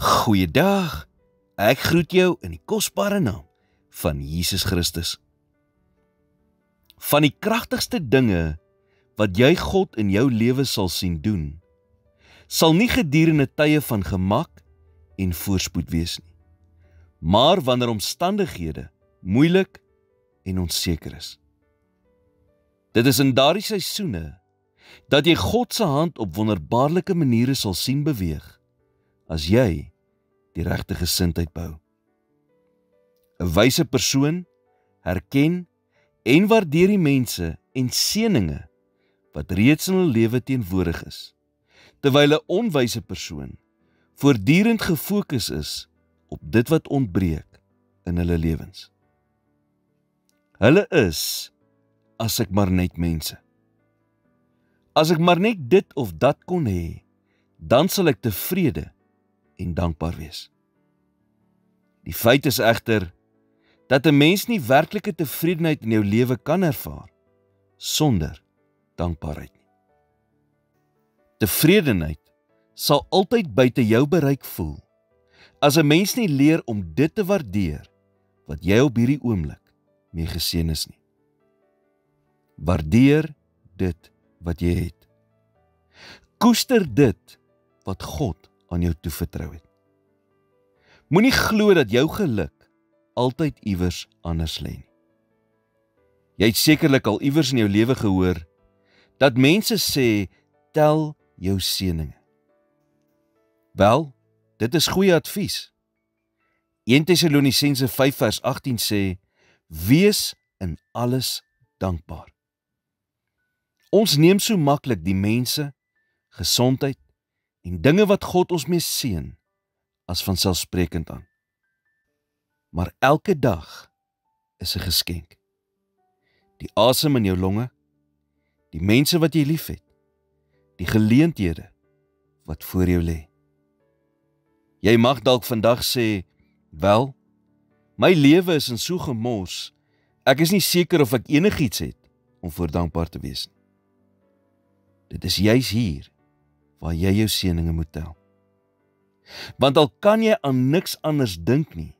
Goeiedag, ek groet jou in die kosbare naam van Jesus Christus. Van die kragtigste dinge wat jy God in jou lewe sal sien doen, sal nie gedurende tye van gemak en voorspoed wees nie, maar wanneer omstandighede moeilik en onseker is. Dit is in daardie seisoene dat jy God se hand op wonderbaarlike maniere sal sien beweeg, as jy die regte gesindheid behou. 'n Wyse persoon herken en waardeer die mense en seëninge wat reeds in hul lewe teenwoordig is, terwyl 'n onwyse persoon voortdurend gefokus is op dit wat ontbreek in hulle lewens. Hulle is, as ek maar net mense. As ek maar net dit of dat kon hê, dan sal ek tevrede en dankbaar wees. Die feit is egter dat 'n mens nie werklike tevredenheid in jou lewe kan ervaar sonder dankbaarheid nie. Tevredenheid sal altyd buite jou bereik voel as 'n mens nie leer om dit te waardeer wat jy op hierdie oomblik mee geseën is nie. Waardeer dit wat jy het. Koester dit wat God aan jou toevertrou het. Moenie glo dat jou geluk altyd iewers anders lê nie. Jy het sekerlik al iewers in jou lewe gehoor dat mense sê, tel jou seëninge. Wel, dit is goeie advies. 1 Tessalonisense 5 vers 18 sê, wees in alles dankbaar. Ons neem so maklik die mense, gesondheid en dinge wat God ons mee seën as vanselfsprekend aan. Maar elke dag is 'n geskenk. Die asem in jou longe, die mense wat jy liefhet, die geleenthede wat voor jou lê. Jy mag dalk vandag sê, wel, my lewe is in so gemors, ek is nie seker of ek enigiets het om voor dankbaar te wees nie. Dit is juis hier waar jy jou seëninge moet tel. Want al kan jy aan niks anders dink nie,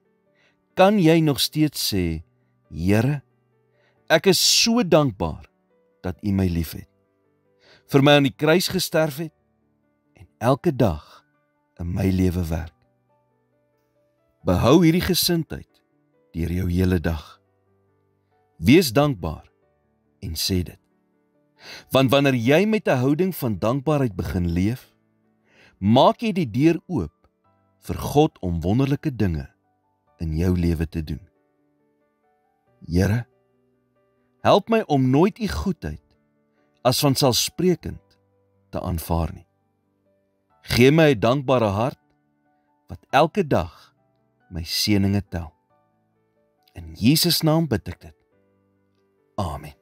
kan jy nog steeds sê, Here, ek is so dankbaar dat U my liefhet, vir my aan die kruis gesterf het en elke dag in my lewe werk. Behou hierdie gesindheid deur jou hele dag. Wees dankbaar en sê dit. Want wanneer jy met 'n houding van dankbaarheid begin leef, maak jy die deur oop vir God om wonderlike dinge in jou lewe te doen. Here, help my om nooit U goedheid as vanselfsprekend te aanvaar nie. Gee my 'n dankbare hart wat elke dag my seëninge tel. In Jesus naam bid ek dit. Amen.